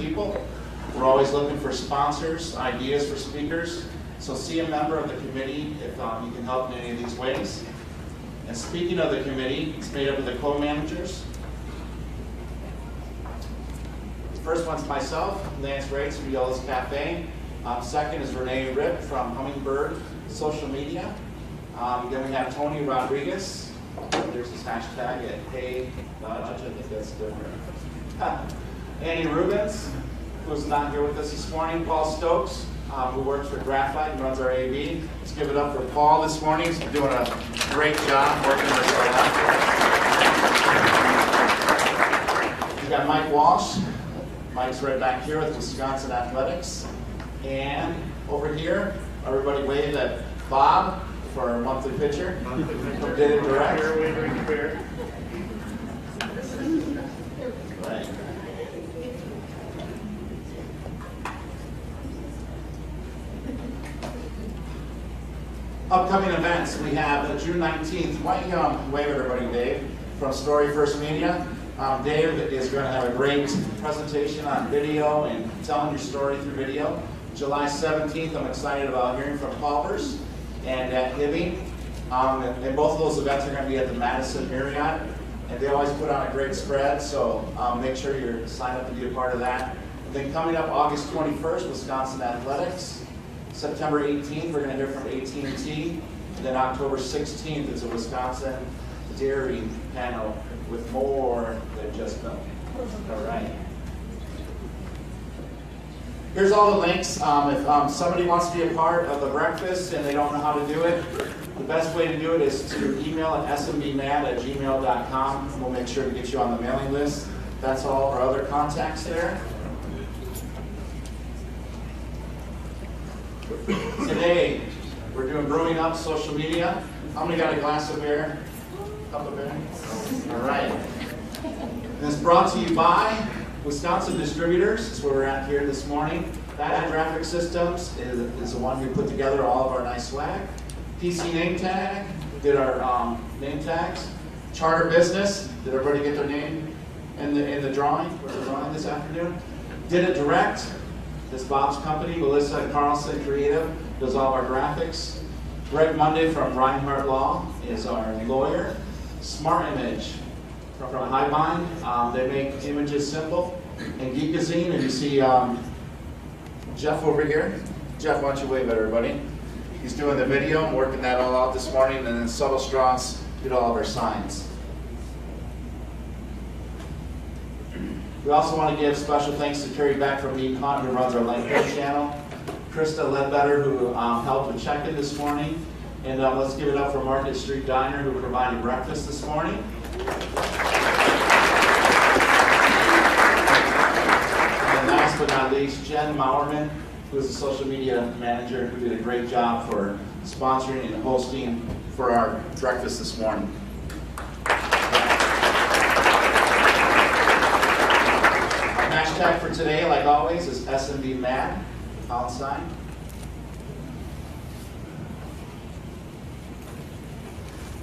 people. We're always looking for sponsors, ideas for speakers. So see a member of the committee if you can help in any of these ways. And speaking of the committee, it's made up of the co-managers. The first one's myself, Lance Rates from Yellow's Cafe. Second is Renee Rip from Hummingbird Social Media. Then we have Tony Rodriguez. There's this hashtag at Hey Dodge, I think that's different. Annie Rubens, who's not here with us this morning. Paul Stokes, who works for Graphite and runs our AV. Let's give it up for Paul this morning. He's doing a great job working this out. We've got Mike Walsh. Mike's right back here with Wisconsin Athletics. And over here, everybody wave at Bob for our monthly pitcher. Who did it direct. Right. Upcoming events, we have June 19th. Why don't you wave at everybody, Dave, from Story First Media. Dave is going to have a great presentation on video and telling your story through video. July 17th, I'm excited about hearing from Paupers and at Hibbing. And both of those events are going to be at the Madison Marriott. And they always put on a great spread, so make sure you're signed up to be a part of that. And then coming up August 21st, Wisconsin Athletics. September 18th, we're going to hear from AT&T. And then October 16th is a Wisconsin Dairy panel with more than just milk. All right. Here's all the links. If somebody wants to be a part of the breakfast and they don't know how to do it, the best way to do it is to email at smbmad@gmail.com. We'll make sure to get you on the mailing list. That's all our other contacts there. Today, we're doing Brewing Up social media. How many got a glass of beer? Cup of beer? All right. And it's brought to you by Wisconsin Distributors. That's where we're at here this morning. Bad Graphic Systems is the one who put together all of our nice swag. PC Name Tag did our name tags. Charter Business, did everybody get their name in the drawing? The drawing this afternoon? Did It Direct. This is Bob's company. Melissa Carlson Creative does all of our graphics. Greg Monday from Reinhardt Law is our lawyer. Smart Image from Highbind. They make images simple. And Geekazine, and you see Jeff over here. Jeff, why don't you wave at everybody? He's doing the video and working that all out this morning, and then Subtle Straws did all of our signs. We also want to give special thanks to Carrie Beck from Meat Hunt, who runs our Lighthouse channel. Krista Ledbetter, who helped with check-in this morning. And let's give it up for Market Street Diner, who provided breakfast this morning. And last but not least, Jen Maurman, who is the social media manager, who did a great job for sponsoring and hosting for our breakfast this morning. Hashtag for today, like always, is SMBMad, Palestine.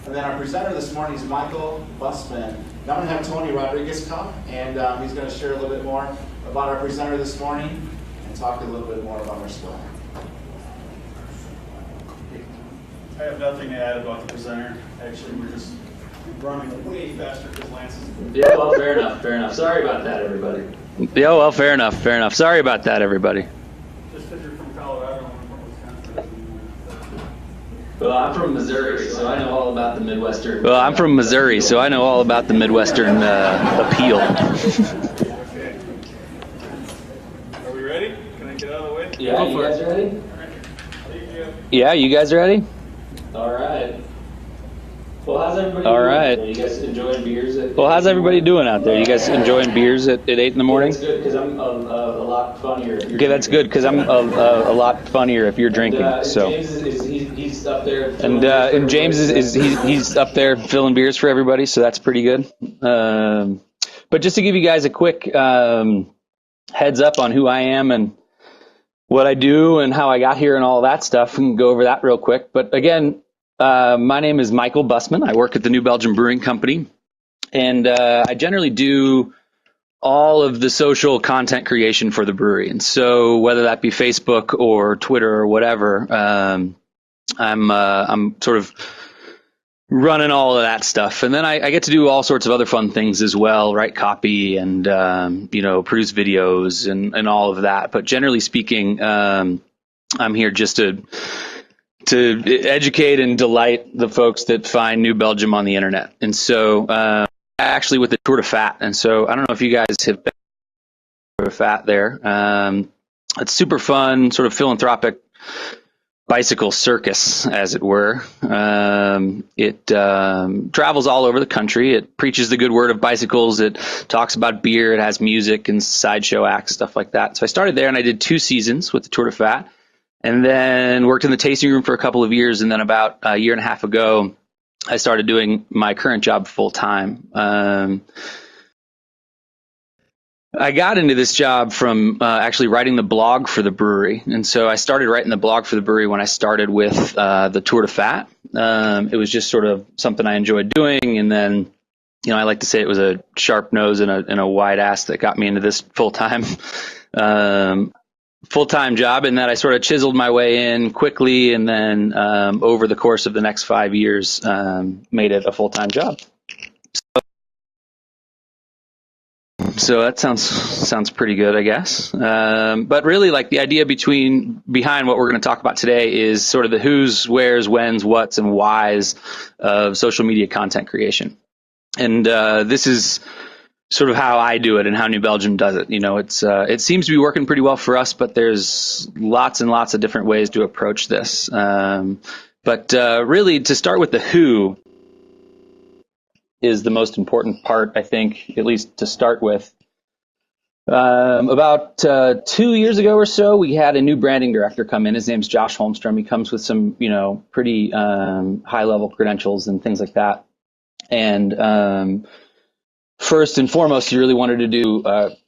And then our presenter this morning is Michael Busman. Now I'm going to have Tony Rodriguez come, and he's going to share a little bit more about our presenter this morning and talk a little bit more about our swag. I have nothing to add about the presenter. Actually, we're just running way faster because Lance is... Yeah, well, fair enough, fair enough. Sorry about that, everybody. Yeah, well, fair enough, fair enough. Sorry about that, everybody. Just because you're from Colorado and from Wisconsin. Well, I'm from Missouri, so I know all about the Midwestern. Well, I'm from Missouri, so I know all about the Midwestern appeal. Okay. Are we ready? Can I get out of the way? Yeah, you guys ready? All right. Yeah, you guys ready? All right. Well, how's everybody doing? All right. Are you guys enjoying beers? Well, how's everybody doing out there? You guys enjoying beers at 8 in the morning? That's good, because I'm a lot funnier. Okay, that's good, because I'm a lot funnier if you're drinking. So. James he's up there. And James he's up there filling beers for everybody, so that's pretty good. But just to give you guys a quick heads up on who I am and what I do and how I got here and all that stuff, and go over that real quick. But again, my name is Michael Busman. I work at the New Belgium Brewing Company, and I generally do all of the social content creation for the brewery. And so whether that be Facebook or Twitter or whatever, I'm sort of running all of that stuff. And then I get to do all sorts of other fun things as well, write copy and, produce videos and all of that. But generally speaking, I'm here just to educate and delight the folks that find New Belgium on the internet. And so actually with the Tour de Fat. And so I don't know if you guys have been to Tour de Fat there. It's super fun, sort of philanthropic bicycle circus, as it were. It travels all over the country. It preaches the good word of bicycles. It talks about beer. It has music and sideshow acts, stuff like that. So I started there and I did 2 seasons with the Tour de Fat, and then worked in the tasting room for a couple of years. And then about a year and a half ago, I started doing my current job full time. I got into this job from actually writing the blog for the brewery. And so I started writing the blog for the brewery when I started with the Tour de Fat. It was just sort of something I enjoyed doing. And then, I like to say it was a sharp nose and a wide ass that got me into this full-time job. And that I sort of chiseled my way in quickly. And then over the course of the next 5 years, made it a full-time job. So that sounds pretty good, I guess. But really, like, the idea behind what we're going to talk about today is sort of the who's, where's, when's, what's, and why's of social media content creation. And this is sort of how I do it and how New Belgium does it. It seems to be working pretty well for us, but there's lots and lots of different ways to approach this. But really, to start with the who is the most important part, I think, at least to start with. About 2 years ago or so, we had a new branding director come in. His name's Josh Holmstrom. He comes with some, pretty high-level credentials and things like that. And first and foremost, he really wanted to do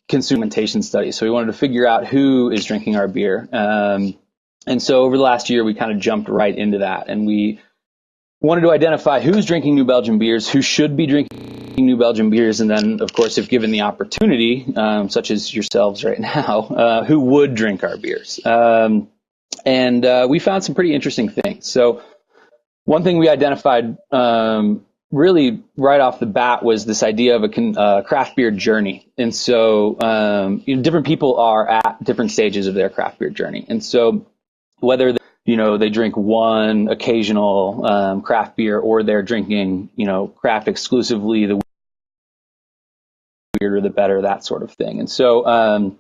consumentation studies. So we wanted to figure out who is drinking our beer. And so over the last year, we kind of jumped right into that. And we wanted to identify who's drinking New Belgium beers, who should be drinking New Belgium beers, and then, of course, if given the opportunity, such as yourselves right now, who would drink our beers. And we found some pretty interesting things. So one thing we identified really right off the bat was this idea of a craft beer journey. And so different people are at different stages of their craft beer journey. And so whether they drink one occasional craft beer, or they're drinking, craft exclusively, the weirder the better, that sort of thing. And so,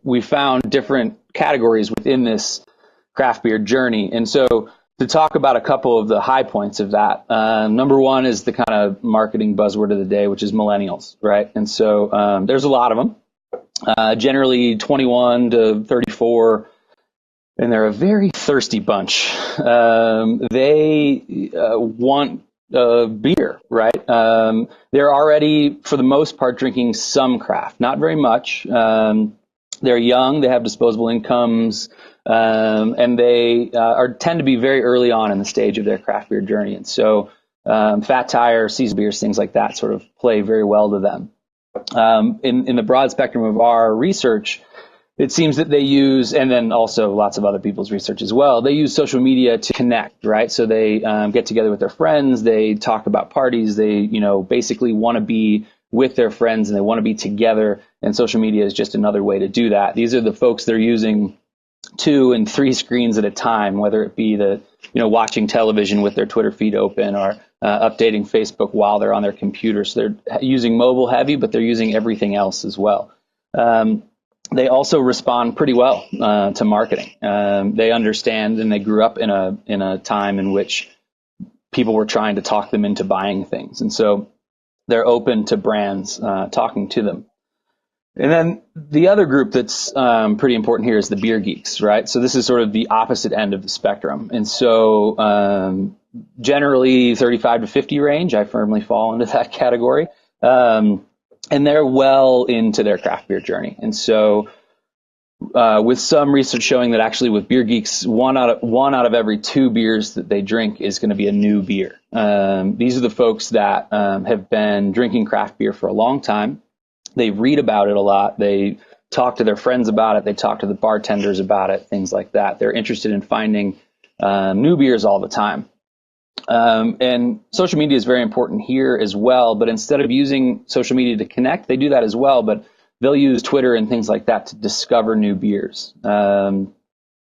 we found different categories within this craft beer journey. And so to talk about a couple of the high points of that, number one is the kind of marketing buzzword of the day, which is millennials, right? And so there's a lot of them, generally 21 to 34. And they're a very thirsty bunch. They want beer, right? They're already, for the most part, drinking some craft, not very much. They're young, they have disposable incomes, and they tend to be very early on in the stage of their craft beer journey. And so Fat Tire, Caesar beers, things like that sort of play very well to them. In the broad spectrum of our research, it seems that they use, and then also lots of other people's research as well, they use social media to connect, right? So they get together with their friends, they talk about parties, they, basically want to be with their friends and they want to be together. And social media is just another way to do that. These are the folks they're using 2 and 3 screens at a time, whether it be watching television with their Twitter feed open, or updating Facebook while they're on their computer. So they're using mobile heavy, but they're using everything else as well. They also respond pretty well to marketing. They understand, and they grew up in a time in which people were trying to talk them into buying things. And so they're open to brands talking to them. And then the other group that's pretty important here is the beer geeks, right? So this is sort of the opposite end of the spectrum. And so generally 35 to 50 range, I firmly fall into that category. And they're well into their craft beer journey. And so with some research showing that actually with beer geeks, one out of every 2 beers that they drink is going to be a new beer. These are the folks that have been drinking craft beer for a long time. They read about it a lot. They talk to their friends about it. They talk to the bartenders about it, things like that. They're interested in finding new beers all the time. And social media is very important here as well. But instead of using social media to connect, they do that as well. But they'll use Twitter and things like that to discover new beers,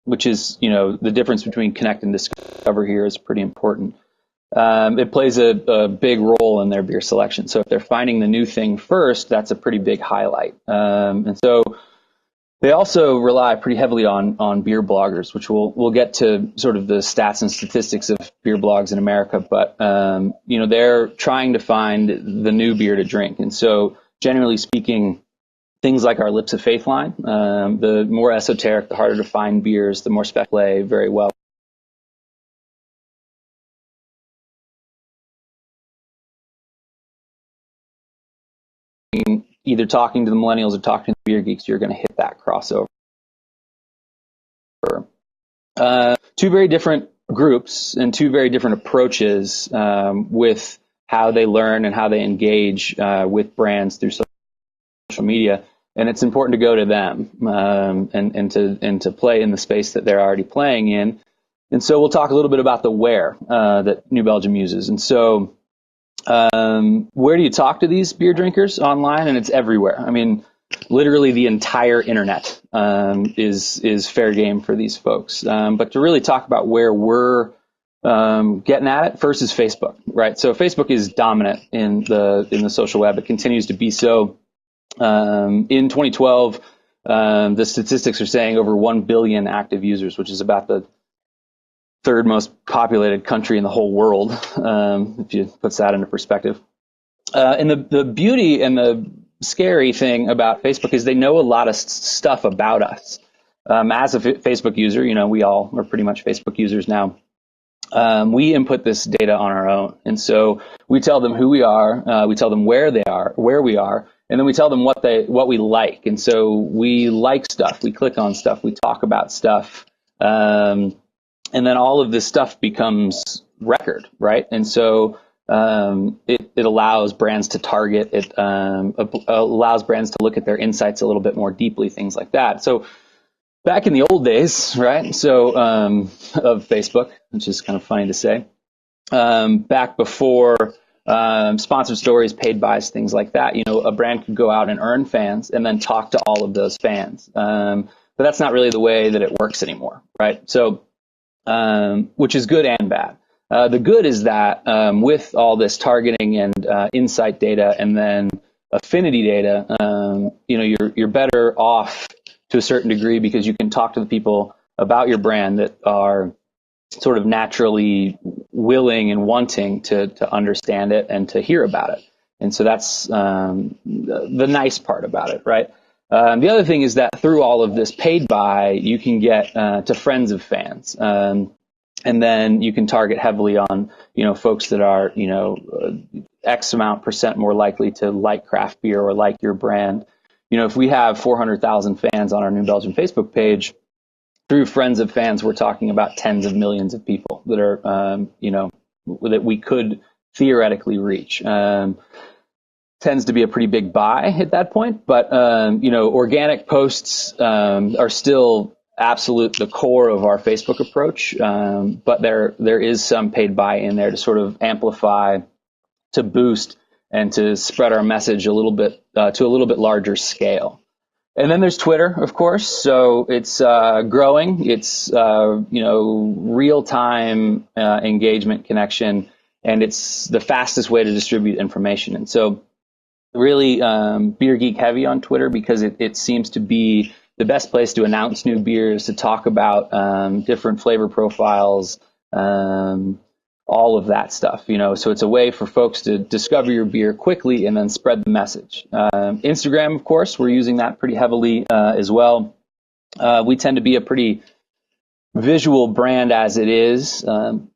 which is, the difference between connect and discover here is pretty important. It plays a big role in their beer selection. So if they're finding the new thing first, that's a pretty big highlight. And so they also rely pretty heavily on beer bloggers, which we'll get to sort of the stats and statistics of beer blogs in America. But, they're trying to find the new beer to drink. And so generally speaking, things like our Lips of Faith line, the more esoteric, the harder to find beers, the more spec play very well. Either talking to the millennials or talking to the beer geeks, you're going to hit that crossover. Two very different groups and two very different approaches with how they learn and how they engage with brands through social media. And it's important to go to them and to play in the space that they're already playing in. And so we'll talk a little bit about the where that New Belgium uses. And so where do you talk to these beer drinkers? Online, and it's everywhere. I mean, literally the entire internet is fair game for these folks. But to really talk about where we're getting at it, first is Facebook, right? So Facebook is dominant in the social web. It continues to be so. In 2012, the statistics are saying over 1 billion active users, which is about the third most populated country in the whole world, if you put that into perspective. And the beauty and the scary thing about Facebook is they know a lot of stuff about us. As a Facebook user, we all are pretty much Facebook users now. We input this data on our own. And so we tell them who we are, we tell them where we are, and then we tell them what we like. And so we like stuff, we click on stuff, we talk about stuff. And then all of this stuff becomes record, right? And so it allows brands to target, it allows brands to look at their insights a little bit more deeply, things like that. So back in the old days, right? So of Facebook, which is kind of funny to say, back before sponsored stories, paid buys, things like that, a brand could go out and earn fans and then talk to all of those fans. But that's not really the way that it works anymore, right? So which is good and bad. The good is that with all this targeting and insight data and then affinity data, you're better off to a certain degree because you can talk to the people about your brand that are sort of naturally willing and wanting to understand it and to hear about it. And so that's the nice part about it, right? The other thing is that through all of this paid buy, you can get to friends of fans. And then you can target heavily on, folks that are, X amount % more likely to like craft beer or like your brand. If we have 400,000 fans on our New Belgium Facebook page, through friends of fans, we're talking about tens of millions of people that are, that we could theoretically reach. Tends to be a pretty big buy at that point, but organic posts are still the core of our Facebook approach, but there is some paid buy in there to sort of amplify, to boost, and to spread our message a little bit to a little bit larger scale. And then there's Twitter, of course. So it's growing. It's real-time engagement connection, and it's the fastest way to distribute information. And so really beer geek heavy on Twitter because it seems to be the best place to announce new beers, to talk about different flavor profiles, all of that stuff. So it's a way for folks to discover your beer quickly and then spread the message. Instagram, of course, we're using that pretty heavily as well. We tend to be a pretty visual brand as it is.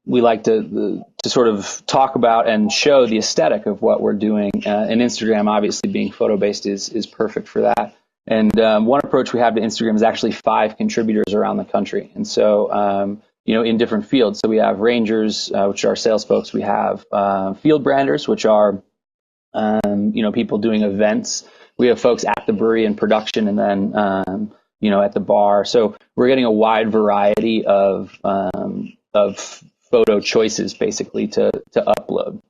We like to sort of talk about and show the aesthetic of what we're doing. And Instagram, obviously being photo-based, is perfect for that. And one approach we have to Instagram is actually 5 contributors around the country. And so, in different fields. So we have rangers, which are sales folks. We have field branders, which are, people doing events We have folks at the brewery in production, and then at the bar. So we're getting a wide variety of photo choices basically to upload.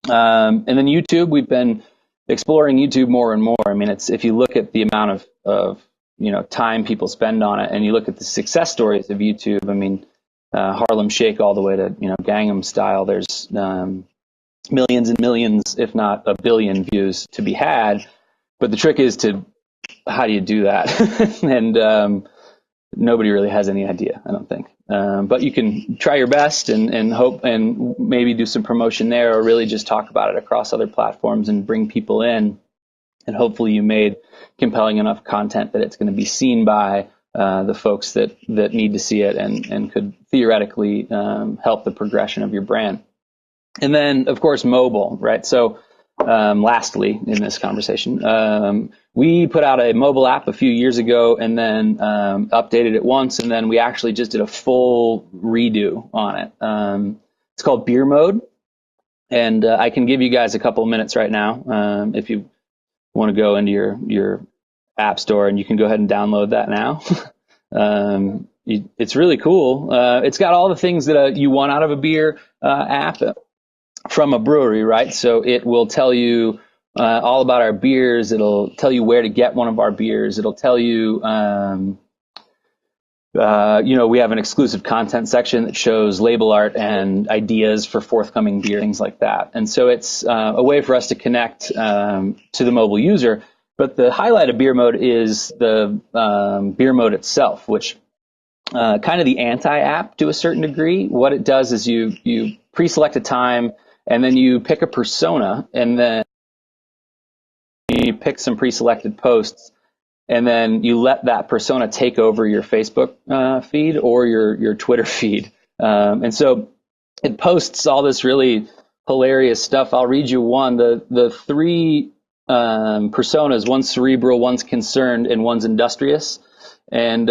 And then YouTube, we've been exploring YouTube more and more. I mean, if you look at the amount of time people spend on it, and you look at the success stories of YouTube, I mean, Harlem Shake all the way to Gangnam Style, there's millions and millions, if not a billion views to be had. But the trick is how do you do that? And nobody really has any idea, I don't think. But you can try your best and hope, and maybe do some promotion there, or really just talk about it across other platforms and bring people in. And hopefully you made compelling enough content that it's going to be seen by the folks that need to see it, and could theoretically help the progression of your brand. And then, of course, mobile, right? So lastly in this conversation, we put out a mobile app a few years ago, and then updated it once, and then we actually just did a full redo on it. It's called Beer Mode, and I can give you guys a couple of minutes right now if you want to go into your app store, and you can go ahead and download that now. It's really cool. It's got all the things that you want out of a beer app from a brewery, right? So it will tell you all about our beers. It'll tell you where to get one of our beers. It'll tell you, we have an exclusive content section that shows label art and ideas for forthcoming beer, things like that. And so it's a way for us to connect to the mobile user. But the highlight of Beer Mode is the Beer Mode itself, which kind of the anti-app to a certain degree. What it does is you pre-select a time, and then you pick a persona, and then you pick some pre-selected posts, and then you let that persona take over your Facebook feed or your Twitter feed. And so it posts all this really hilarious stuff. I'll read you one. The three personas, one's cerebral, one's concerned, and one's industrious. And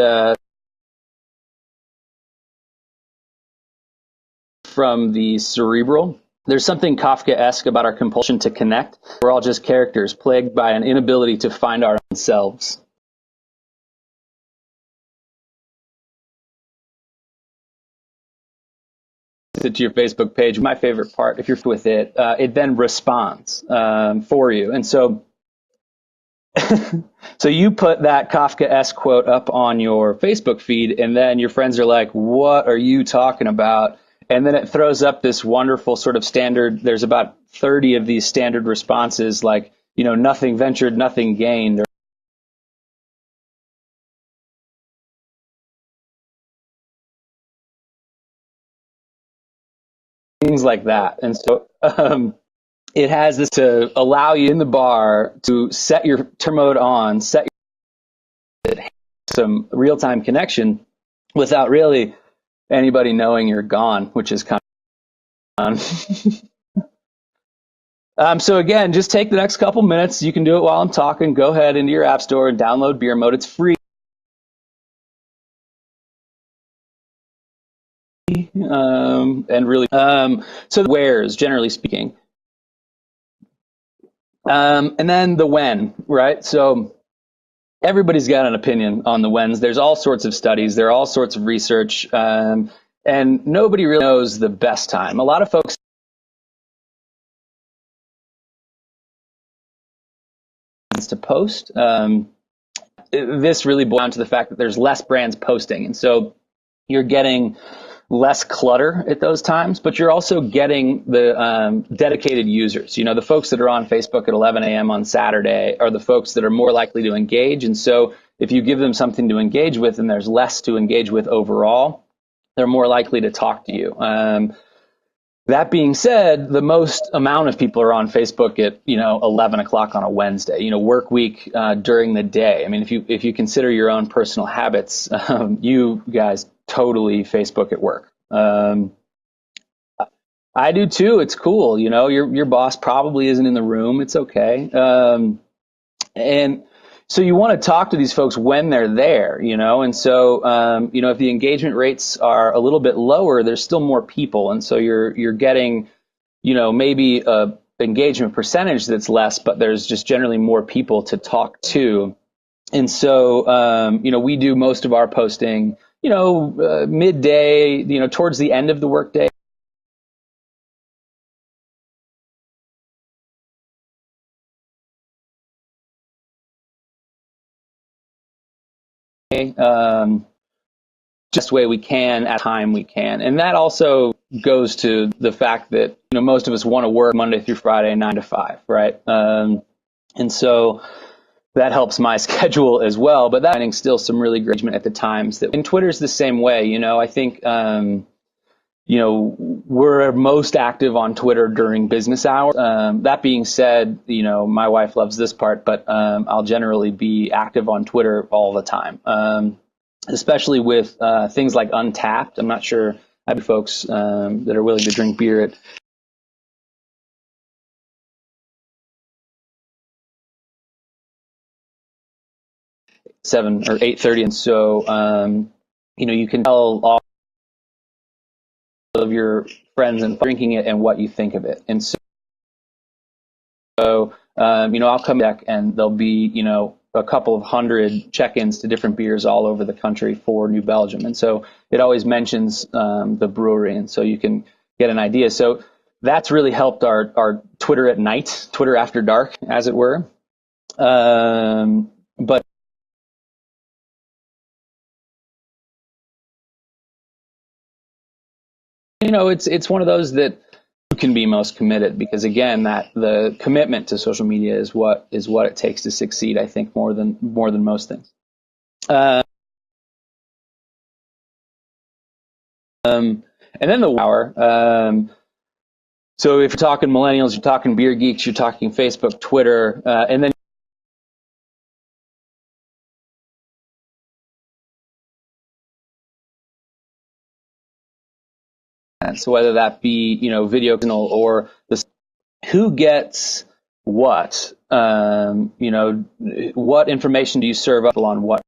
from the cerebral, there's something Kafka-esque about our compulsion to connect. We're all just characters plagued by an inability to find our own selves. To your Facebook page, my favorite part, if you're with it, it then responds for you. And so so you put that Kafka-esque quote up on your Facebook feed, and then your friends are like, what are you talking about? And then it throws up this wonderful sort of standard. There's about 30 of these standard responses, like, nothing ventured, nothing gained. Things like that. And so it has this to allow you in the bar to set your turn mode on, set some real-time connection without really anybody knowing you're gone, which is kind of fun. So again, just take the next couple minutes. You can do it while I'm talking. Go ahead into your app store and download Beer Mode. It's free. And really, so the wheres, generally speaking. And then the when, right? So everybody's got an opinion on the whens. There's all sorts of studies. There are all sorts of research. And nobody really knows the best time. A lot of folks to post. This really boils down to the fact that there's less brands posting. And so you're getting less clutter at those times, but you're also getting the dedicated users. The folks that are on Facebook at 11 a.m. on Saturday are the folks that are more likely to engage. And so if you give them something to engage with and there's less to engage with overall, they're more likely to talk to you. That being said, the most amount of people are on Facebook at 11 o'clock on a Wednesday. Work week during the day. I mean, if you consider your own personal habits, you guys totally Facebook at work. I do too. It's cool. Your boss probably isn't in the room. It's okay. And so you want to talk to these folks when they're there, and so, if the engagement rates are a little bit lower, there's still more people. And so you're getting, maybe engagement percentage that's less, but there's just generally more people to talk to. And so, we do most of our posting, midday, towards the end of the workday. Just way we can at time we can. And that also goes to the fact that, most of us want to work Monday through Friday, 9 to 5, right? And so that helps my schedule as well, but that's finding still some really great engagement at the times and Twitter's the same way. I think, we're most active on Twitter during business hours. That being said, my wife loves this part, but I'll generally be active on Twitter all the time. Especially with things like Untapped. I'm not sure I have folks that are willing to drink beer at 7 or 8:30, and so you can tell all of your friends and drinking it and what you think of it. And so I'll come back and there'll be a couple of hundred check-ins to different beers all over the country for New Belgium. And so it always mentions the brewery, and so you can get an idea. So that's really helped our Twitter at night, Twitter after dark, as it were. But it's one of those that you can be most committed, because again, that the commitment to social media is what it takes to succeed, I think, more than most things. And then the hour. So if you're talking millennials, you're talking beer geeks, you're talking Facebook, Twitter, and then so whether that be video or this, who gets what, what information do you serve up on what?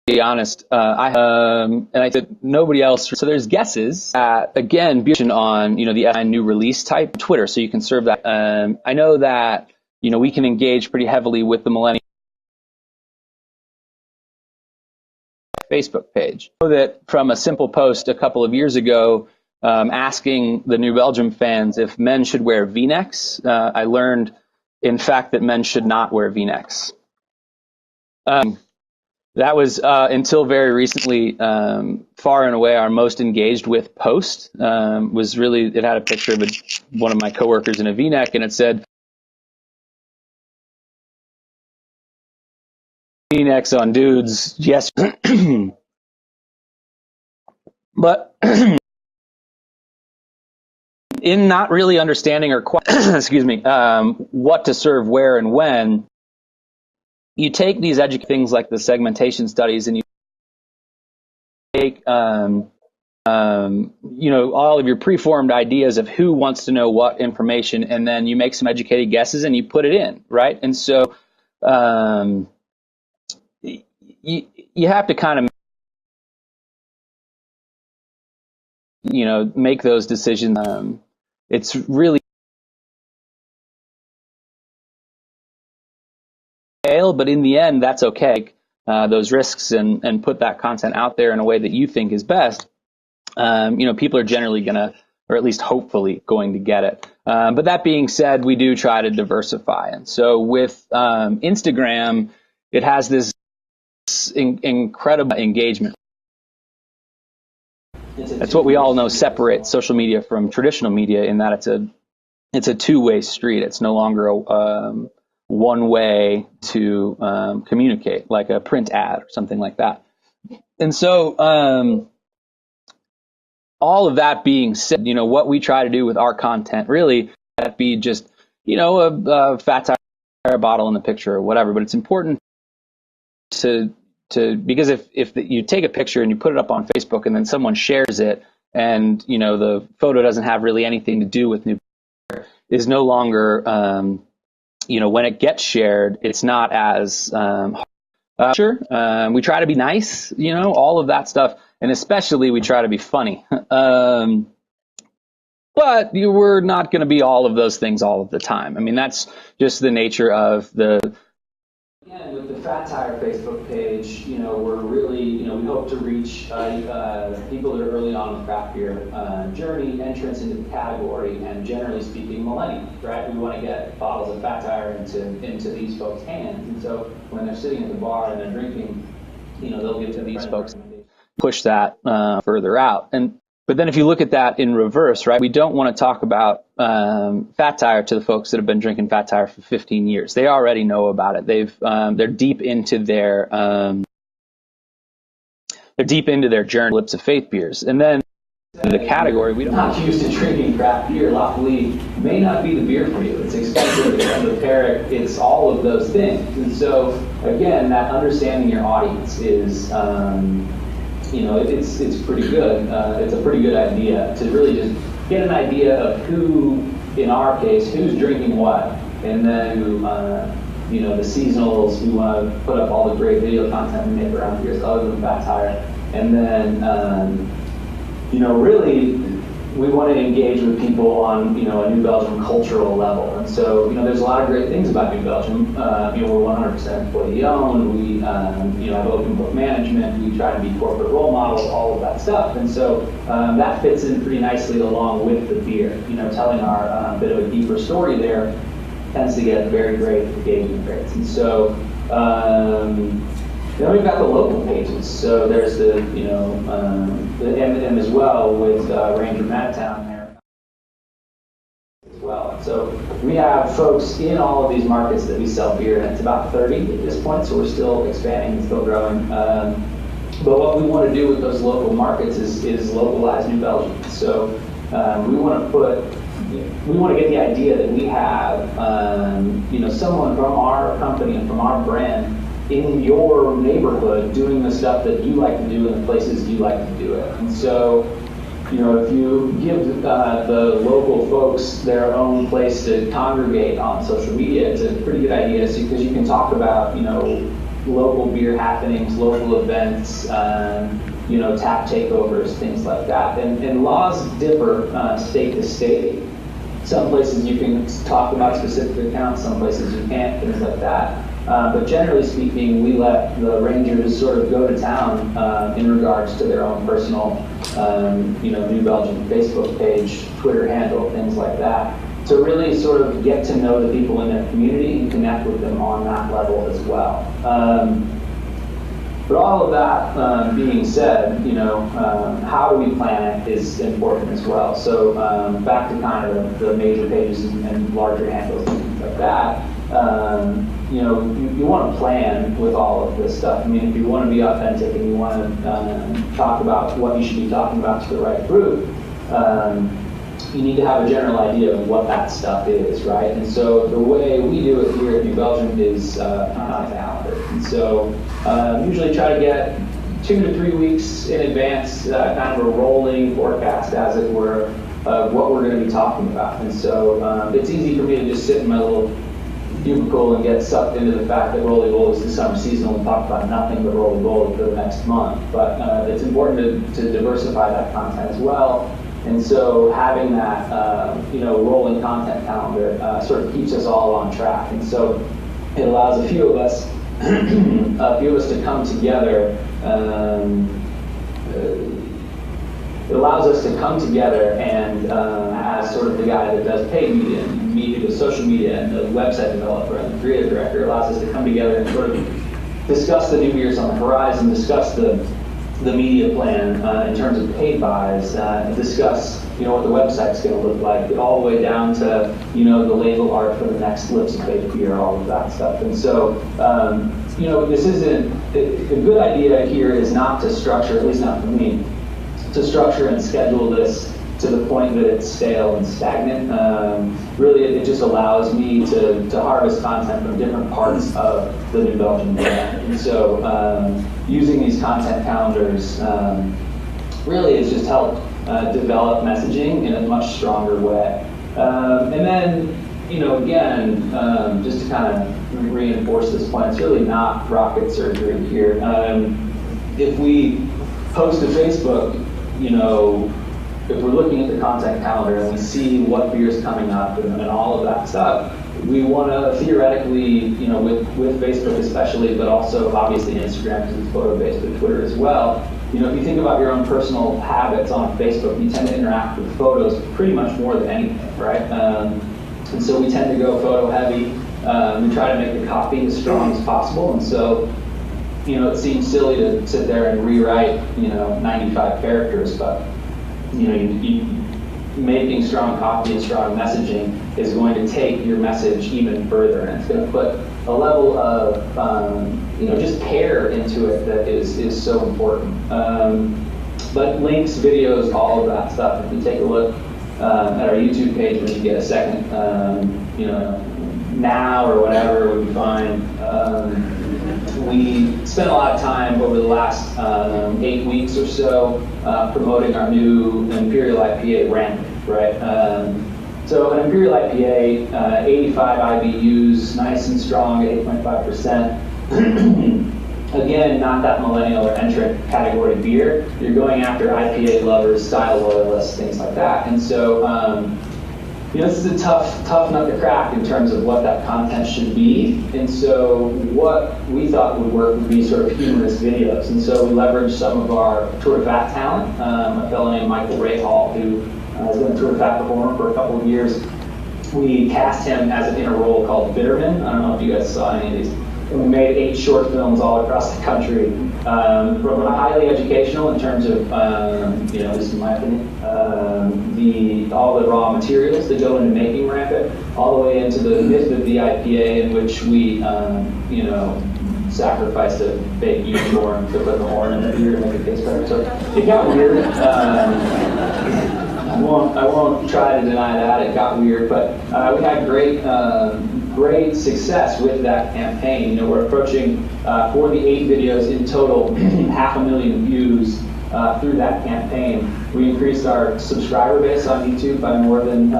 Be honest, and I said nobody else. So there's guesses again on the new release type Twitter, so you can serve that. I know that we can engage pretty heavily with the millennial Facebook page. I know that from a simple post a couple of years ago, asking the New Belgium fans if men should wear V-necks, I learned, in fact, that men should not wear V-necks. That was until very recently, far and away our most engaged with post. Was really, it had a picture of one of my coworkers in a V-neck, and it said, V-necks on dudes, yes. But in not really understanding or excuse me, what to serve where and when, you take these things like the segmentation studies, and you take all of your preformed ideas of who wants to know what information, and then you make some educated guesses and you put it in, right? And so you have to kind of make those decisions. It's really but in the end, that's okay. Those risks and put that content out there in a way that you think is best. People are generally gonna, or at least hopefully going to get it. But that being said, we do try to diversify. And so with Instagram, it has this incredible engagement. That's what we all know separates social media from traditional media, in that it's a two-way street. It's no longer one way to communicate, like a print ad or something like that. And so all of that being said, what we try to do with our content, really, that be just, a fat tire bottle in the picture or whatever, but it's important to because if you take a picture and you put it up on Facebook and then someone shares it, and the photo doesn't have really anything to do with New, is no longer when it gets shared, it's not as sure. We try to be nice, all of that stuff, and especially we try to be funny. But we're not going to be all of those things all of the time. I mean, that's just the nature of the. Again, with the Fat Tire Facebook page, we're really, we hope to reach people that are early on the craft beer journey, entrance into the category, and generally speaking, millennials, right? We want to get bottles of Fat Tire into these folks' hands, and so when they're sitting at the bar and they're drinking, they'll get to these folks and push that further out. But then if you look at that in reverse, right, we don't want to talk about Fat Tire to the folks that have been drinking Fat Tire for 15 years. They already know about it. They're deep into their journey, Lips of Faith beers. And then the category, we're not used to drinking craft beer, luckily, may not be the beer for you. It's expensive, it's esoteric, it's all of those things. And so, again, that understanding your audience is it's pretty good. It's a pretty good idea to really just get an idea of who, in our case, who's drinking what, and then the seasonals. We want to put up all the great video content we make around here, other than Fat Tire, and then really we want to engage with people on a New Belgium cultural level. And so there's a lot of great things about New Belgium. We're 100% employee owned. We have open book management. We try to be corporate role models, all of that stuff. And so that fits in pretty nicely along with the beer. Telling our bit of a deeper story there tends to get very great engagement rates. And so then we've got the local pages. So there's and as well with Ranger Madtown there as well. And so we have folks in all of these markets that we sell beer, and it's about 30 at this point, so we're still expanding and still growing. But what we want to do with those local markets is localize New Belgium. So we want to get the idea that we have someone from our company and from our brand in your neighborhood doing the stuff that you like to do in the places you like to do it. And so, if you give the local folks their own place to congregate on social media, it's a pretty good idea because you can talk about, local beer happenings, local events, tap takeovers, things like that. And laws differ state to state. Some places you can talk about specific accounts, some places you can't, things like that. But generally speaking, we let the Rangers sort of go to town in regards to their own personal, New Belgium Facebook page, Twitter handle, things like that, to really sort of get to know the people in their community and connect with them on that level as well. But all of that being said, how do we plan it is important as well. So back to kind of the major pages and larger handles and things like that. You want to plan with all of this stuff. I mean, if you want to be authentic and you want to talk about what you should be talking about to the right group, you need to have a general idea of what that stuff is, right? And so the way we do it here at New Belgium is on a calendar. And so usually try to get 2 to 3 weeks in advance, kind of a rolling forecast, as it were, of what we're going to be talking about. And so it's easy for me to just sit in my little cubicle and get sucked into the fact that Roly Bowl is the summer seasonal and talk about nothing but Roly Bowl for the next month. But it's important to diversify that content as well. And so having that, rolling content calendar sort of keeps us all on track. And so it allows a few of us to come together. It allows us to come together and as sort of the guy that does paid media, and me who does social media, and the website developer and the creative director, it allows us to come together and sort of discuss the new years on the horizon, discuss the media plan in terms of paid buys, discuss what the website's going to look like, all the way down to the label art for the next Lips of Faith beer, all of that stuff. And so this isn't a good idea here is not to structure, at least not for me, to structure and schedule this to the point that it's stale and stagnant. Really, it just allows me to harvest content from different parts of the New Belgium brand. And so using these content calendars really has just helped develop messaging in a much stronger way. And then again, just to kind of reinforce this point, it's really not rocket surgery here. If we post to Facebook, if we're looking at the content calendar and we see what beer's coming up and all of that stuff, we want to theoretically, with Facebook especially, but also obviously Instagram because it's photo-based, but Twitter as well. If you think about your own personal habits on Facebook, you tend to interact with photos pretty much more than anything, right? And so we tend to go photo heavy. We try to make the copy as strong as possible, and so it seems silly to sit there and rewrite 95 characters, but making strong copy and strong messaging is going to take your message even further, and it's going to put a level of just care into it that is so important. But links, videos, all of that stuff. If you take a look at our YouTube page when you get a second, now or whatever would be fine. We spent a lot of time over the last 8 weeks or so promoting our new Imperial IPA Rampant, right? So an Imperial IPA, 85 IBUs, nice and strong at 8.5%. Again, not that millennial or entrant category beer. You're going after IPA lovers, style loyalists, things like that. And so, this is a tough nut to crack in terms of what that content should be. And so what we thought would work would be sort of humorous videos. And so we leveraged some of our Tour de Fat talent, a fellow named Michael Rahal, who has been a Tour de Fat performer for a couple of years. We cast him in a role called Bitterman. I don't know if you guys saw any of these. And we made 8 short films all across the country, from highly educational in terms of, at least in my opinion, all the raw materials that go into making Rampant, all the way into the myth of the IPA, in which we, sacrificed a fake unicorn to put the horn in the beer to make it taste better. So it got weird. I won't try to deny that it got weird, but we had great success with that campaign. We're approaching, for the 8 videos in total, 500,000 views through that campaign. We increased our subscriber base on YouTube by more than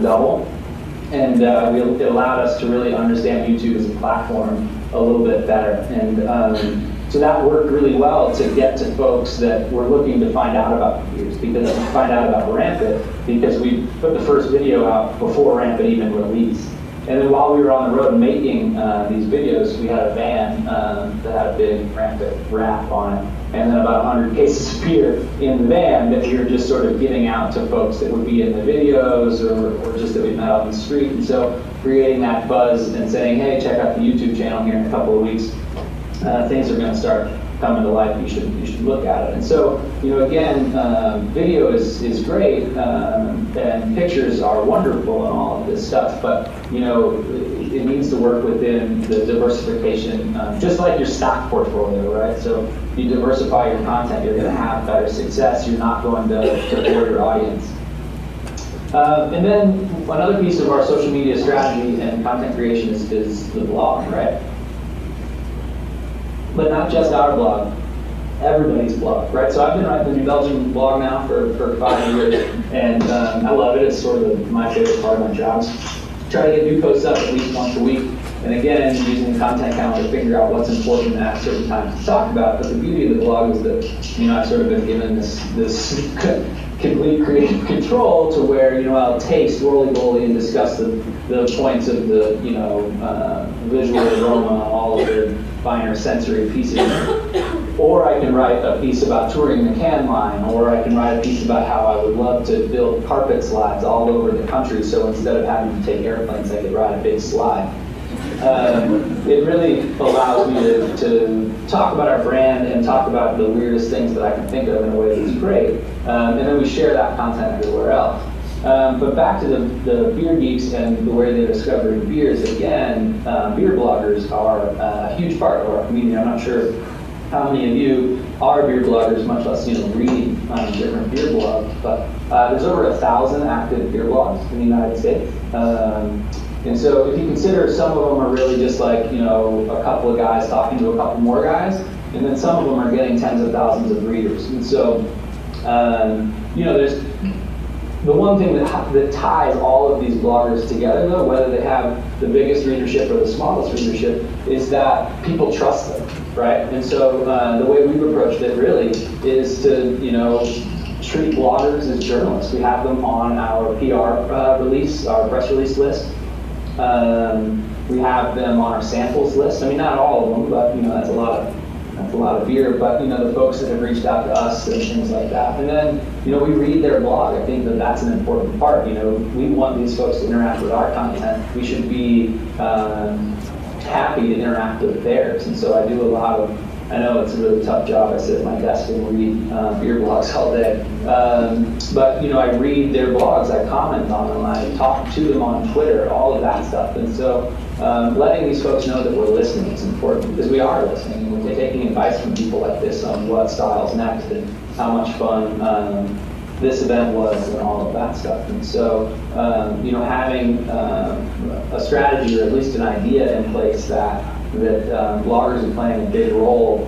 double, and it allowed us to really understand YouTube as a platform a little bit better. And so that worked really well to get to folks that were looking to find out about the beers, find out about Rampant, because we put the first video out before Rampant even released. And then while we were on the road making these videos, we had a van that had a big Rampant wrap on it, and then about 100 cases of beer in the van that we were just sort of giving out to folks that would be in the videos or just that we met on the street. And so creating that buzz and saying, hey, check out the YouTube channel here in a couple of weeks. Things are going to start coming to life. You should look at it. And so, again, video is great, and pictures are wonderful and all of this stuff. But it needs to work within the diversification, just like your stock portfolio, right? So if you diversify your content, you're going to have better success. You're not going to bore your audience. And then another piece of our social media strategy and content creation is the blog, right? But not just our blog, everybody's blog, right? So I've been writing the New Belgium blog now for 5 years, and I love it. It's sort of my favorite part of my job. Try to get new posts up at least once a week, and again, using the content calendar to figure out what's important at certain times to talk about. But the beauty of the blog is that, I've sort of been given this complete creative control to where, I'll taste roly-poly and discuss the points of the, visual aroma, all of the finer sensory pieces. Or I can write a piece about touring the can line, or I can write a piece about how I would love to build carpet slides all over the country, so instead of having to take airplanes, I could ride a big slide. It really allows me to talk about our brand and talk about the weirdest things that I can think of in a way that's great. And then we share that content everywhere else. But back to the beer geeks and the way they're discovering beers, again, beer bloggers are a huge part of our community. I'm not sure how many of you are beer bloggers, much less reading different beer blogs, but there's over 1,000 active beer blogs in the United States. And so if you consider, some of them are really just like, a couple of guys talking to a couple more guys, and then some of them are getting tens of thousands of readers. And so, there's the one thing that ties all of these bloggers together, though, whether they have the biggest readership or the smallest readership, is that people trust them, right? And so the way we've approached it really is to, treat bloggers as journalists. We have them on our PR release, our press release list. We have them on our samples list. I mean, not all of them, but that's a lot of beer. But the folks that have reached out to us and things like that. And then we read their blog. I think that that's an important part. We want these folks to interact with our content. We should be happy to interact with theirs. And so I do a lot of. I know it's a really tough job. I sit at my desk and read beer blogs all day. But I read their blogs, I comment on them, I talk to them on Twitter, all of that stuff. And so letting these folks know that we're listening is important, because we are listening. We're taking advice from people like this on what style's next and how much fun this event was and all of that stuff. And so having a strategy, or at least an idea in place that bloggers are playing a big role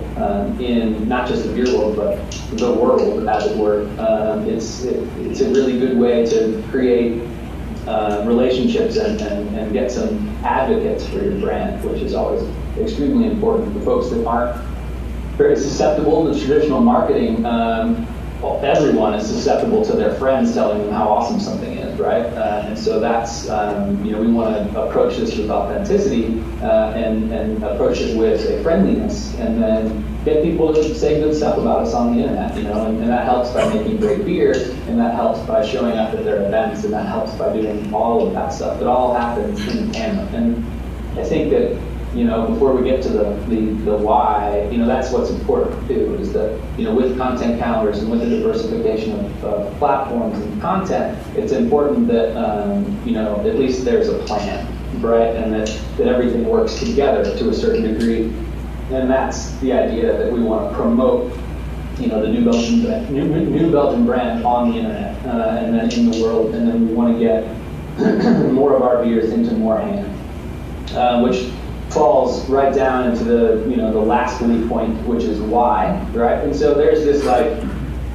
in not just the beer world, but the world, as it were. It's a really good way to create relationships and get some advocates for your brand, which is always extremely important. The folks that aren't very susceptible to traditional marketing, everyone is susceptible to their friends telling them how awesome something is, right? And so that's, we want to approach this with authenticity and approach it with a friendliness, and then get people to say good stuff about us on the internet, and that helps by making great beer, and that helps by showing up at their events, and that helps by doing all of that stuff. It all happens in tandem. And I think that before we get to the why, that's what's important too, is that, with content calendars and with the diversification of platforms and content, it's important that, at least there's a plan, right? And that everything works together to a certain degree. And that's the idea that we want to promote, the New Belgium brand on the internet, and then in the world, and then we want to get more of our beers into more hands, which falls right down into the the last lead point, which is why, right? And so there's this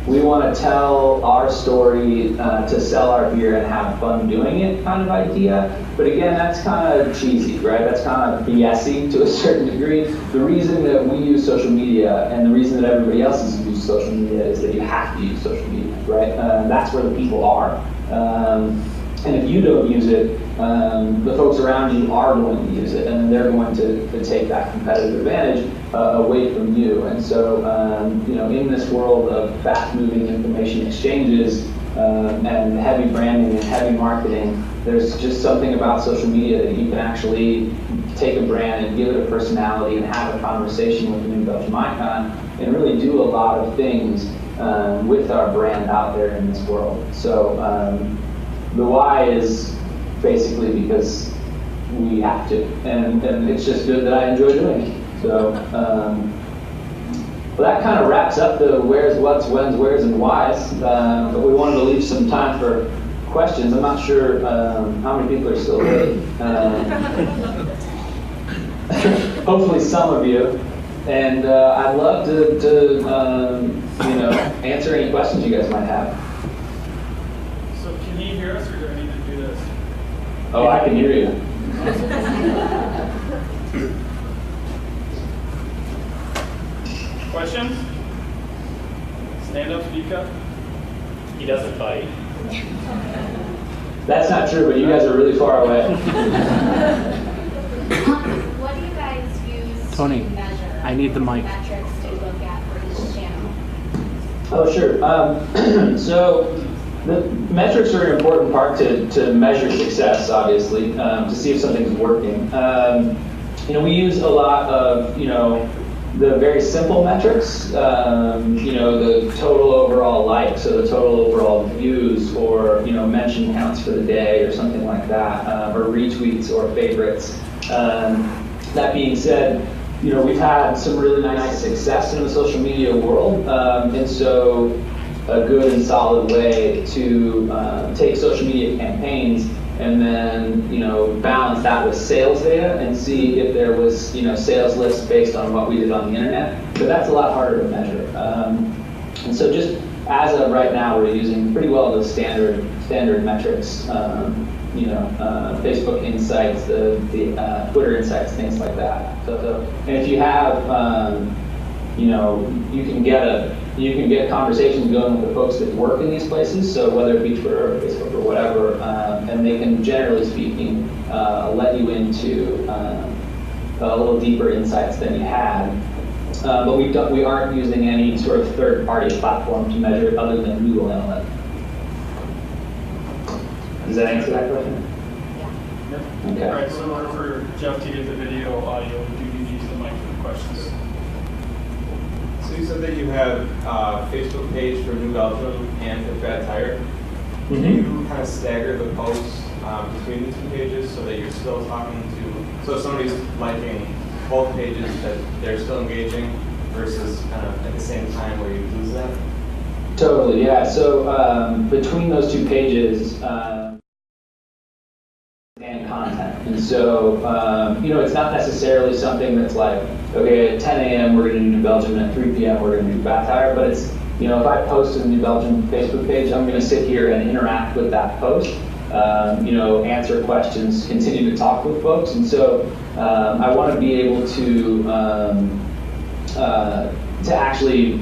we want to tell our story to sell our beer and have fun doing it kind of idea. But again, that's kind of cheesy, right? That's kind of BS-y to a certain degree. The reason that we use social media and the reason that everybody else uses social media is that you have to use social media, right? That's where the people are. And if you don't use it, the folks around you are going to use it, and they're going to take that competitive advantage away from you. And so, in this world of fast-moving information exchanges and heavy branding and heavy marketing, there's just something about social media that you can actually take a brand and give it a personality and have a conversation with the New Belgium icon and really do a lot of things with our brand out there in this world. So the why is basically because we have to, and it's just good that I enjoy doing it. So well, that kind of wraps up the where's, what's, when's, where's, and why's. But we wanted to leave some time for questions. I'm not sure how many people are still awake. Hopefully some of you. And I'd love to answer any questions you guys might have. So can you hear us, or do I need to do this? Oh, I can hear you. Questions? Stand up, speak up. He doesn't bite. That's not true, but you guys are really far away. What do you guys use Tony, to measure? I need the mic. Metrics to look at for each channel. Oh, sure. So the metrics are an important part to measure success, obviously, to see if something's working. We use a lot of, the very simple metrics, the total overall likes, or the total overall views, or, mention counts for the day, or something like that, or retweets or favorites. That being said, we've had some really nice success in the social media world, and so a good and solid way to take social media campaigns and then balance that with sales data and see if there was sales lifts based on what we did on the internet. But that's a lot harder to measure. And so just as of right now, we're using pretty well the standard metrics. Facebook Insights, the Twitter Insights, things like that. And if you have, you can get conversations going with the folks that work in these places. So whether it be Twitter or Facebook or whatever, and they can, generally speaking, let you into a little deeper insights than you had. But we aren't using any sort of third-party platform to measure it other than Google Analytics. Does that answer that question? Yeah. Okay. All right, so in order for Jeff to get the video, audio, we do need to use the mic for questions. So you said that you have a Facebook page for New Belgium and for Fat Tire. Can you kind of stagger the posts between the two pages so that you're still talking to, so if somebody's liking both pages that they're still engaging versus kind of at the same time where you lose them? Totally, yeah. So between those two pages and content. And so, it's not necessarily something that's like, okay, at 10 a.m. we're going to do New Belgium, and at 3 p.m. we're going to do Fat Tire. But it's, if I post a New Belgium Facebook page, I'm going to sit here and interact with that post, answer questions, continue to talk with folks. And so I want to be able to actually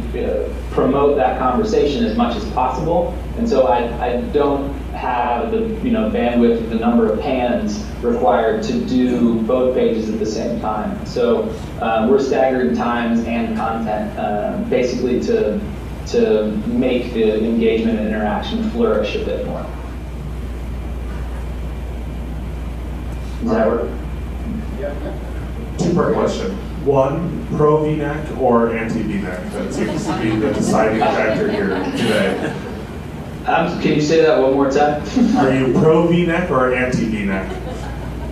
promote that conversation as much as possible. And so I don't have the bandwidth, the number of hands required to do both pages at the same time. So we're staggering times and content basically to make the engagement and interaction flourish a bit more. Does that work? Two-part question. One, pro V-neck or anti V-neck? That seems to be the deciding factor here today. Can you say that one more time? Are you pro V-neck or anti V-neck?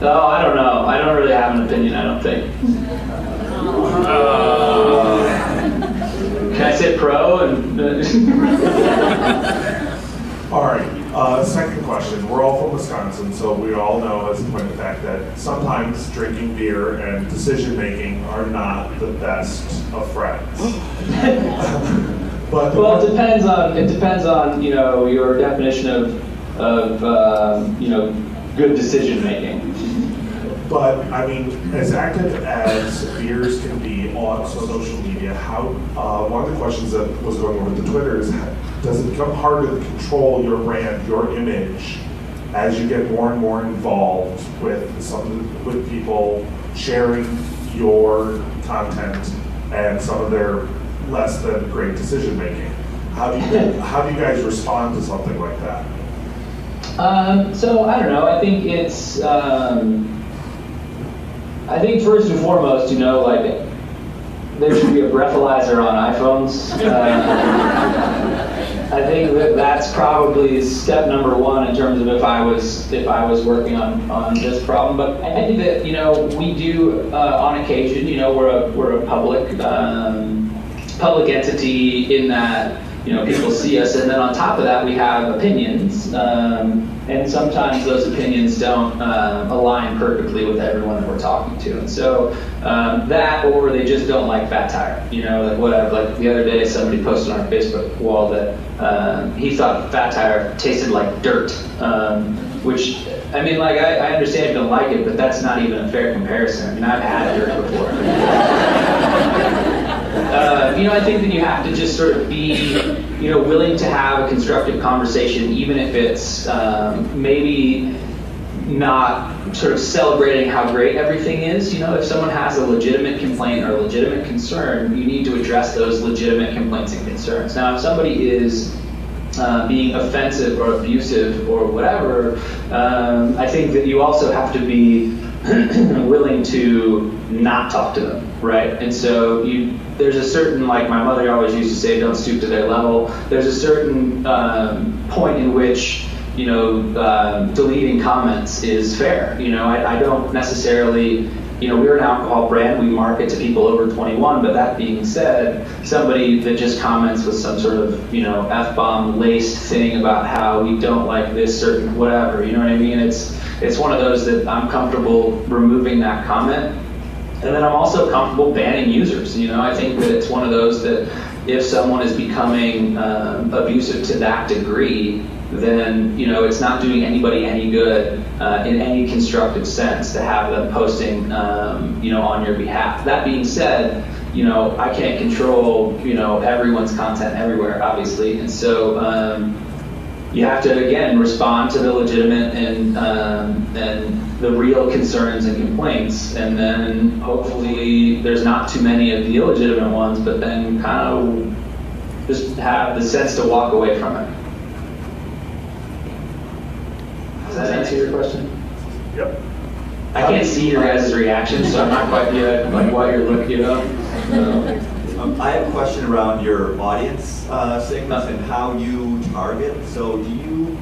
Oh, I don't know. I don't really have an opinion, I don't think. Can I say pro? All right. Second question. We're all from Wisconsin, so we all know as a point of fact that sometimes drinking beer and decision making are not the best of friends. But well, it depends on your definition of good decision making. But I mean, as active as beers can be on social media, how one of the questions that was going over the Twitter is, does it become harder to control your brand, your image, as you get more and more involved with with people sharing your content and some of their less than great decision making? How do you guys respond to something like that? So I don't know. I think it's. I think first and foremost, there should be a breathalyzer on iPhones. I think that's probably step number one in terms of if I was working on this problem. But I think that we do on occasion. We're a public entity in that people see us, and then on top of that we have opinions. And sometimes those opinions don't align perfectly with everyone that we're talking to. And so that, or they just don't like Fat Tire. Like the other day, somebody posted on our Facebook wall that he thought Fat Tire tasted like dirt. Which, I understand if you don't like it, but that's not even a fair comparison. I've had dirt before. I think that you have to just sort of be, willing to have a constructive conversation, even if it's maybe not sort of celebrating how great everything is. If someone has a legitimate complaint or a legitimate concern, you need to address those legitimate complaints and concerns. Now, if somebody is being offensive or abusive or whatever, I think that you also have to be willing to not talk to them, right? And so there's a certain, like my mother always used to say, don't stoop to their level. There's a certain point in which, deleting comments is fair. I don't necessarily, we're an alcohol brand, we market to people over 21, but that being said, somebody that just comments with some sort of, F-bomb laced thing about how we don't like this certain whatever, you know what I mean? It's one of those that I'm comfortable removing that comment. And then I'm also comfortable banning users. I think that it's one of those that if someone is becoming abusive to that degree, then it's not doing anybody any good in any constructive sense to have them posting on your behalf. That being said, I can't control everyone's content everywhere, obviously, and so you have to again respond to the legitimate and the real concerns and complaints, and then hopefully there's not too many of the illegitimate ones, but then kind of just have the sense to walk away from it. Does that answer your question? Yep. I can't see your guys' reactions, so I'm not quite good like what you're looking up. I have a question around your audience segments and how you target. So do you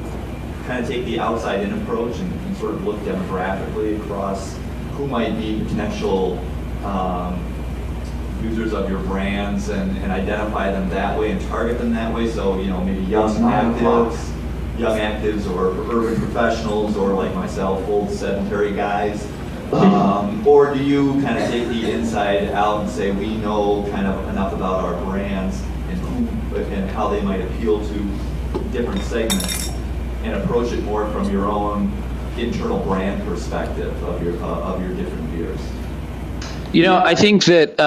kind of take the outside-in approach and sort of look demographically across who might be potential users of your brands and identify them that way and target them that way? So maybe young actives or urban professionals or like myself, old sedentary guys. Or do you kind of take the inside out and say we know kind of enough about our brands and how they might appeal to different segments and approach it more from your own internal brand perspective of your different beers? I think that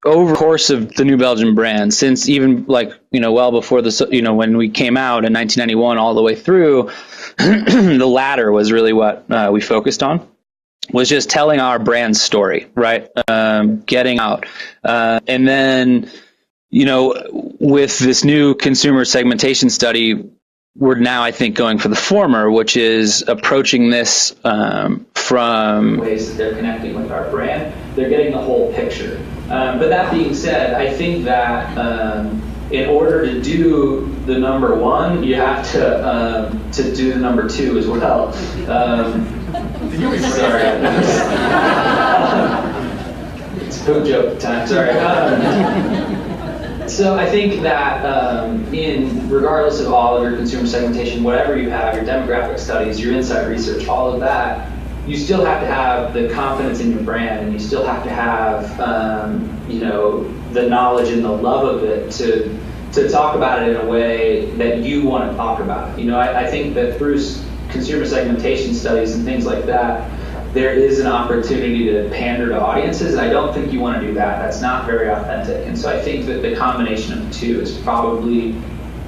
over the course of the New Belgium brand, since even well before when we came out in 1991 all the way through, the latter was really what we focused on, was just telling our brand story, right? Getting out. And then, with this new consumer segmentation study, we're now, I think, going for the former, which is approaching this from ways that they're connecting with our brand. They're getting the whole picture. But that being said, I think that in order to do the number one, you have to do the number two as well. Sorry. It's poop joke time. Sorry. So I think that regardless of all of your consumer segmentation, whatever you have, your demographic studies, your insight research, all of that, you still have to have the confidence in your brand, and you still have to have the knowledge and the love of it to talk about it in a way that you want to talk about it. I think that through consumer segmentation studies and things like that, there is an opportunity to pander to audiences, and I don't think you want to do that. That's not very authentic. And so I think that the combination of the two is probably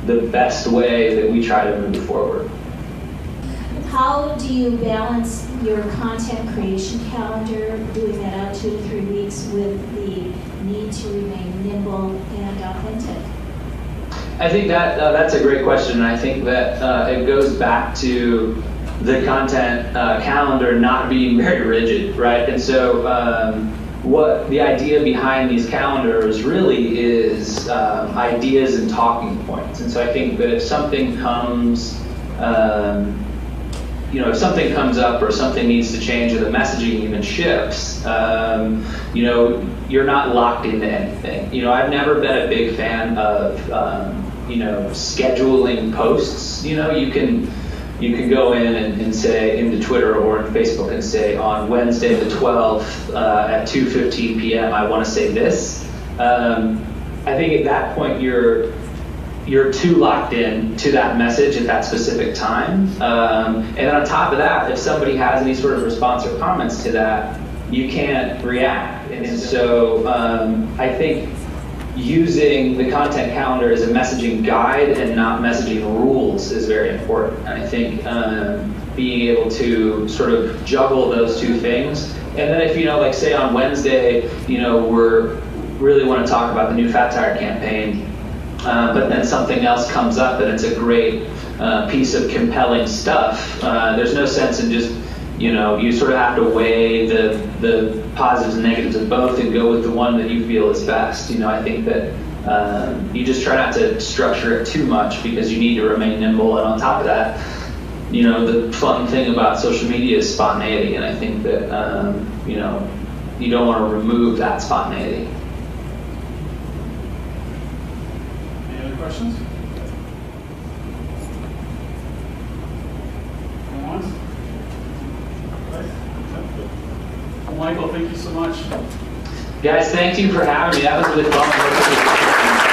the best way that we try to move forward. How do you balance your content creation calendar, doing that out 2 to 3 weeks, with the need to remain nimble and authentic? I think that that's a great question, and I think that it goes back to the content calendar not being very rigid, right? And so what the idea behind these calendars really is ideas and talking points. And so I think that if something comes if something comes up or something needs to change or the messaging even shifts, you're not locked into anything. I've never been a big fan of scheduling posts. You can go in and say into Twitter or in Facebook and say on Wednesday the 12th at 2:15 p.m. I want to say this. I think at that point you're too locked in to that message at that specific time. And then on top of that, if somebody has any sort of response or comments to that, you can't react. And so I think using the content calendar as a messaging guide and not messaging rules is very important. And I think being able to sort of juggle those two things. And then if, say on Wednesday, we're really want to talk about the new Fat Tire campaign, but then something else comes up and it's a great piece of compelling stuff. There's no sense in just, you sort of have to weigh the positives and negatives of both and go with the one that you feel is best. I think that you just try not to structure it too much because you need to remain nimble. And on top of that, the fun thing about social media is spontaneity. And I think that, you don't want to remove that spontaneity. Any other questions? Anyone? Okay. Well, Michael, thank you so much. Guys, thank you for having me. That was really fun.